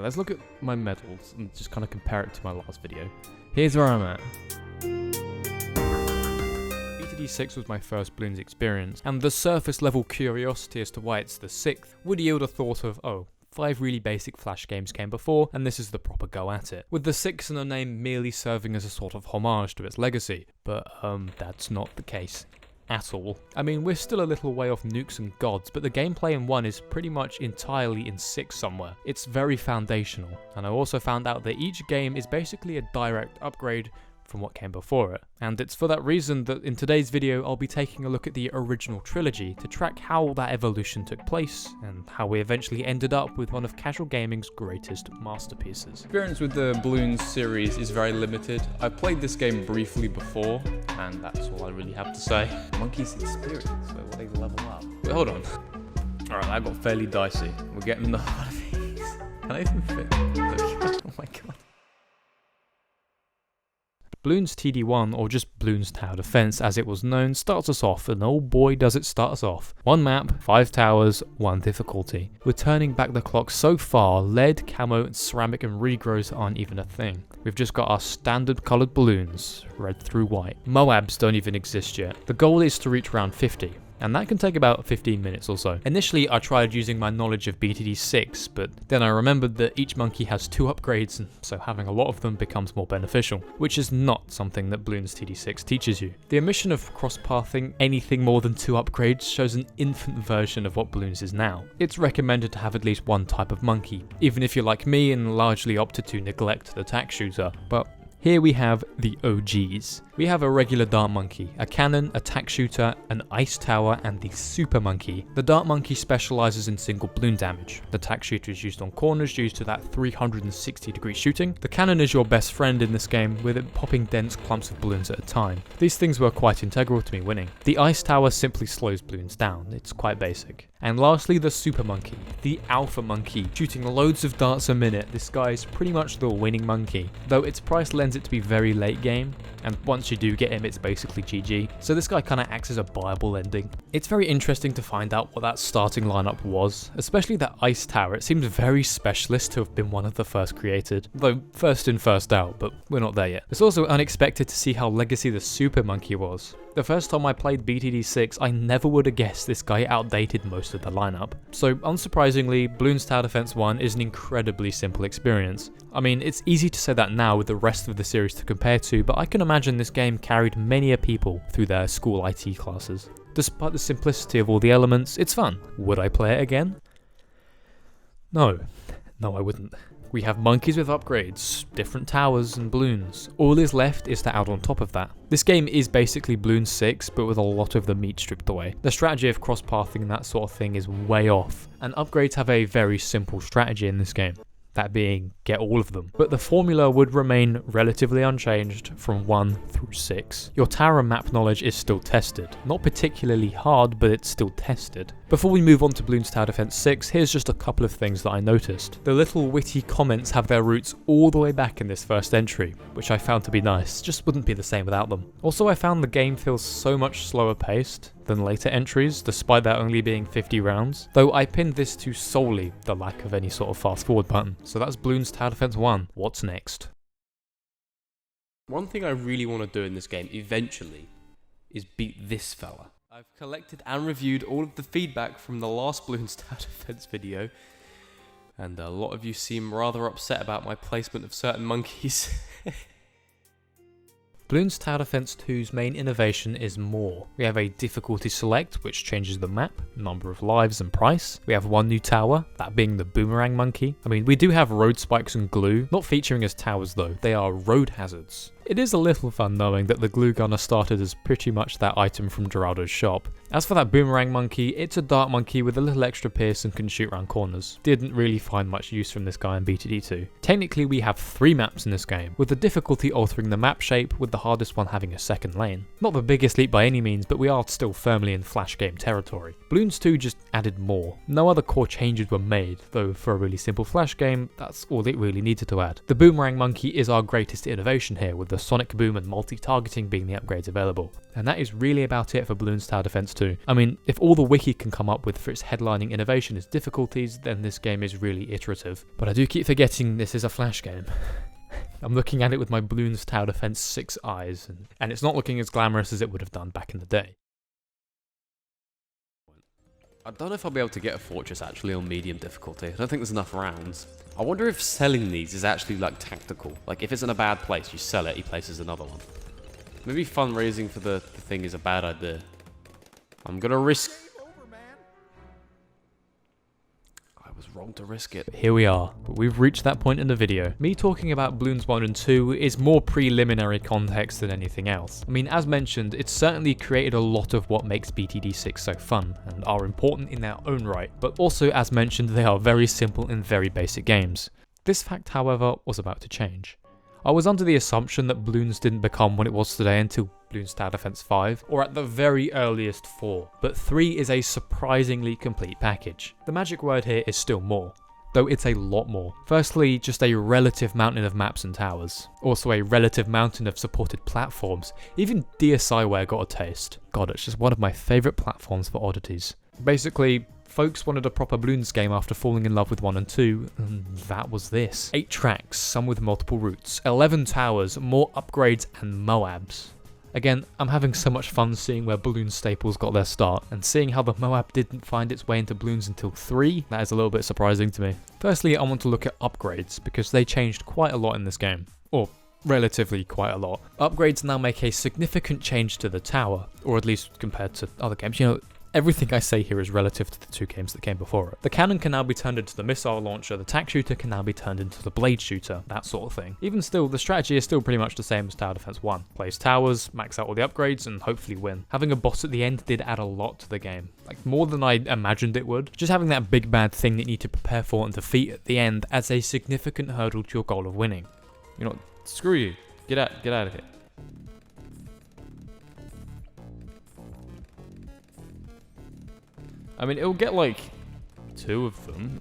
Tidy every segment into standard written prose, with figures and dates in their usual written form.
Okay, let's look at my medals and just kind of compare it to my last video. Here's where I'm at. BTD6 was my first Bloons experience, and the surface level curiosity as to why it's the 6th would yield a thought of, oh, 5 really basic Flash games came before, and this is the proper go at it, with the 6 in the name merely serving as a sort of homage to its legacy. But, that's not the case at all. I mean, we're still a little way off nukes and gods, but the gameplay in 1 is pretty much entirely in 6 somewhere. It's very foundational, and I also found out that each game is basically a direct upgrade from what came before it. And it's for that reason that in today's video I'll be taking a look at the original trilogy to track how that evolution took place and how we eventually ended up with one of casual gaming's greatest masterpieces. Experience with the Bloons series is very limited. I played this game briefly before, and that's all I really have to say. Monkey's experience, where will they level up? Wait, hold on. Alright, that got fairly dicey. We're getting a lot of these. Can I even fit? Oh my god. Bloons TD1, or just Bloons Tower Defense as it was known, starts us off, and oh boy does it start us off. 1 map, 5 towers, 1 difficulty. We're turning back the clock so far, lead, camo, ceramic and regrows aren't even a thing. We've just got our standard coloured balloons, red through white. Moabs don't even exist yet. The goal is to reach round 50. And that can take about 15 minutes or so. Initially, I tried using my knowledge of BTD6, but then I remembered that each monkey has 2 upgrades, and so having a lot of them becomes more beneficial, which is not something that Bloons TD6 teaches you. The omission of cross-pathing anything more than 2 upgrades shows an infant version of what Bloons is now. It's recommended to have at least 1 type of monkey, even if you're like me and largely opted to neglect the tack shooter, but here we have the OGs. We have a regular dart monkey, a cannon, a tack shooter, an ice tower, and the super monkey. The dart monkey specializes in single balloon damage. The tack shooter is used on corners due to that 360-degree shooting. The cannon is your best friend in this game, with it popping dense clumps of balloons at a time. These things were quite integral to me winning. The ice tower simply slows balloons down. It's quite basic. And lastly, the super monkey, the alpha monkey, shooting loads of darts a minute. This guy is pretty much the winning monkey, though its price lends it to be very late game, and once you do get him, it's basically GG. So this guy kind of acts as a viable ending. It's very interesting to find out what that starting lineup was, especially that ice tower. It seems very specialist to have been one of the first created, though first in first out, but we're not there yet. It's also unexpected to see how legacy the super monkey was. The first time I played BTD6, I never would have guessed this guy outdated most of the lineup. So unsurprisingly, Bloons Tower Defense 1 is an incredibly simple experience. I mean, it's easy to say that now with the rest of the series to compare to, but I can imagine this game carried many a people through their school IT classes. Despite the simplicity of all the elements, it's fun. Would I play it again? No, I wouldn't. We have monkeys with upgrades, different towers and balloons. All is left is to add on top of that. This game is basically Bloons 6, but with a lot of the meat stripped away. The strategy of cross-pathing and that sort of thing is way off, and upgrades have a very simple strategy in this game. That being, get all of them. But the formula would remain relatively unchanged from 1 through 6. Your tower and map knowledge is still tested. Not particularly hard, but it's still tested. Before we move on to Bloons Tower Defense 6, here's just a couple of things that I noticed. The little witty comments have their roots all the way back in this first entry, which I found to be nice, just wouldn't be the same without them. Also, I found the game feels so much slower paced than later entries, despite there only being 50 rounds, though I pinned this to solely the lack of any sort of fast forward button. So that's Bloons Tower Defense 1. What's next? One thing I really want to do in this game eventually is beat this fella. I've collected and reviewed all of the feedback from the last Bloons Tower Defense video, and a lot of you seem rather upset about my placement of certain monkeys. Bloons Tower Defense 2's main innovation is more. We have a difficulty select, which changes the map, number of lives and price. We have 1 new tower, that being the boomerang monkey. I mean, we do have road spikes and glue, not featuring as towers though, they are road hazards. It is a little fun knowing that the glue gunner started as pretty much that item from Geraldo's shop. As for that boomerang monkey, it's a dart monkey with a little extra pierce and can shoot around corners. Didn't really find much use from this guy in BTD2. Technically we have 3 maps in this game, with the difficulty altering the map shape, with the hardest one having a second lane. Not the biggest leap by any means, but we are still firmly in Flash game territory. Bloons 2 just added more. No other core changes were made, though for a really simple Flash game, that's all it really needed to add. The boomerang monkey is our greatest innovation here, with the sonic boom and multi-targeting being the upgrades available. And that is really about it for Bloons Tower Defense 2. I mean, if all the wiki can come up with for its headlining innovation is difficulties, then this game is really iterative. But I do keep forgetting this is a Flash game. I'm looking at it with my Bloons Tower Defense 6 eyes, and it's not looking as glamorous as it would have done back in the day. I don't know if I'll be able to get a fortress actually on medium difficulty. I don't think there's enough rounds. I wonder if selling these is actually like tactical. Like if it's in a bad place, you sell it, he places another one. Maybe fundraising for the thing is a bad idea. I'm gonna risk... I was wrong to risk it. Here we are, but we've reached that point in the video. Me talking about Bloons 1 and 2 is more preliminary context than anything else. I mean, as mentioned, it's certainly created a lot of what makes BTD 6 so fun, and are important in their own right, but also, as mentioned, they are very simple and very basic games. This fact, however, was about to change. I was under the assumption that Bloons didn't become what it was today until Bloons Tower Defense 5, or at the very earliest 4, but 3 is a surprisingly complete package. The magic word here is still more, though it's a lot more. Firstly, just a relative mountain of maps and towers. Also a relative mountain of supported platforms. Even DSiWare got a taste. God, it's just one of my favourite platforms for oddities. Basically, folks wanted a proper Bloons game after falling in love with 1 and 2, and that was this. 8 tracks, some with multiple routes, 11 towers, more upgrades and Moabs. Again, I'm having so much fun seeing where Bloons staples got their start, and seeing how the Moab didn't find its way into Bloons until 3, that is a little bit surprising to me. Firstly, I want to look at upgrades, because they changed quite a lot in this game. Or, relatively quite a lot. Upgrades now make a significant change to the tower, or at least compared to other games. You know, everything I say here is relative to the 2 games that came before it. The cannon can now be turned into the missile launcher, the tack shooter can now be turned into the blade shooter, that sort of thing. Even still, the strategy is still pretty much the same as Tower Defense 1. Place towers, max out all the upgrades, and hopefully win. Having a boss at the end did add a lot to the game. Like, more than I imagined it would. Just having that big bad thing that you need to prepare for and defeat at the end adds a significant hurdle to your goal of winning. You know, screw you. Get out of here. I mean, it'll get like 2 of them.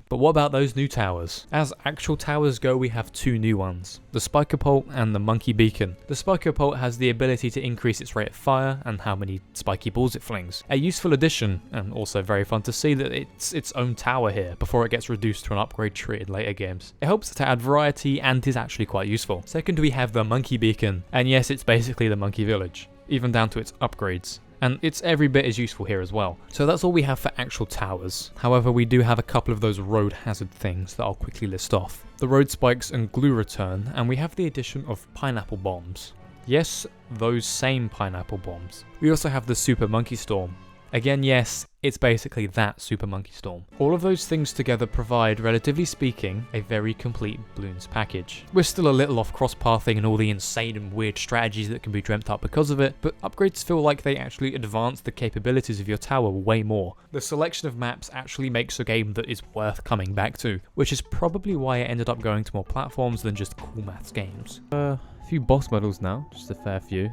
But what about those new towers? As actual towers go, we have 2 new ones. The Spiker Pult and the Monkey Beacon. The Spiker Pult has the ability to increase its rate of fire and how many spiky balls it flings. A useful addition, and also very fun to see that it's its own tower here before it gets reduced to an upgrade tree in later games. It helps to add variety and is actually quite useful. Second, we have the Monkey Beacon, and yes, it's basically the Monkey Village, even down to its upgrades. And it's every bit as useful here as well. So that's all we have for actual towers. However, we do have a couple of those road hazard things that I'll quickly list off. The road spikes and glue return, and we have the addition of pineapple bombs. Yes, those same pineapple bombs. We also have the Super Monkey Storm. Again, yes, it's basically that Super Monkey Storm. All of those things together provide, relatively speaking, a very complete Bloons package. We're still a little off cross-pathing and all the insane and weird strategies that can be dreamt up because of it, but upgrades feel like they actually advance the capabilities of your tower way more. The selection of maps actually makes a game that is worth coming back to, which is probably why it ended up going to more platforms than just cool maths games. A few boss medals now, just a fair few.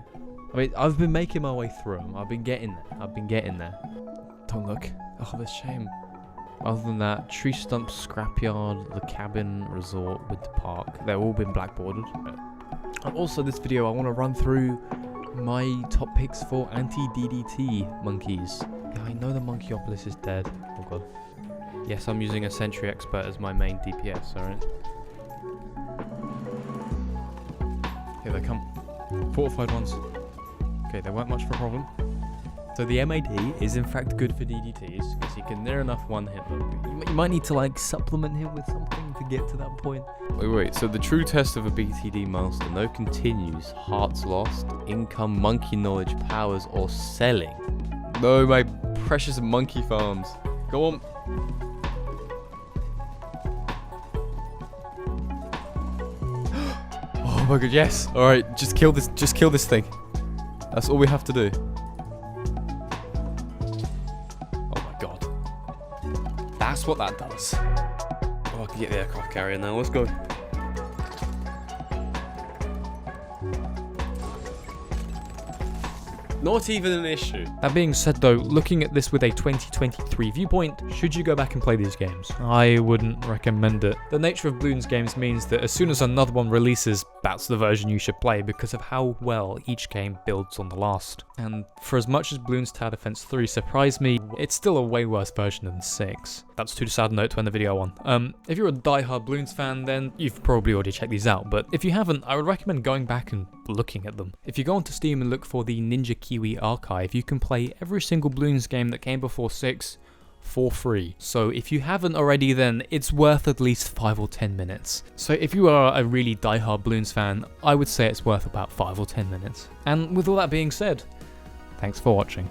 I mean, I've been making my way through them. I've been getting there. Don't look. Oh, that's a shame. Other than that, tree stump, scrapyard, the cabin, resort with the park. They've all been blackboarded. And also this video, I want to run through my top picks for anti-DDT monkeys. Yeah, I know the Monkeyopolis is dead. Oh god. Yes, I'm using a Sentry Expert as my main DPS, alright? Here they come. Fortified ones. Okay, they weren't much of a problem. So the MAD is in fact good for DDTs, because you can near enough one hit them. You might need to like supplement him with something to get to that point. Wait, so the true test of a BTD master, no continues, hearts lost, income, monkey knowledge, powers, or selling. No, my precious monkey farms. Go on. Oh my god, yes. Alright, just kill this thing. That's all we have to do. Oh my god. That's what that does. Oh, I can get the aircraft carrier now. Let's go. Not even an issue. That being said though, looking at this with a 2023 viewpoint, should you go back and play these games? I wouldn't recommend it. The nature of Bloons games means that as soon as another one releases, that's the version you should play because of how well each game builds on the last. And for as much as Bloons Tower Defense 3 surprised me, it's still a way worse version than 6. That's too sad note to end the video on. If you're a die-hard Bloons fan, then you've probably already checked these out, but if you haven't, I would recommend going back and looking at them. If you go onto Steam and look for the Ninja Kiwi archive, you can play every single Bloons game that came before 6 for free. So if you haven't already, then it's worth at least 5 or 10 minutes. So if you are a really die-hard Bloons fan, I would say it's worth about 5 or 10 minutes. And with all that being said, thanks for watching.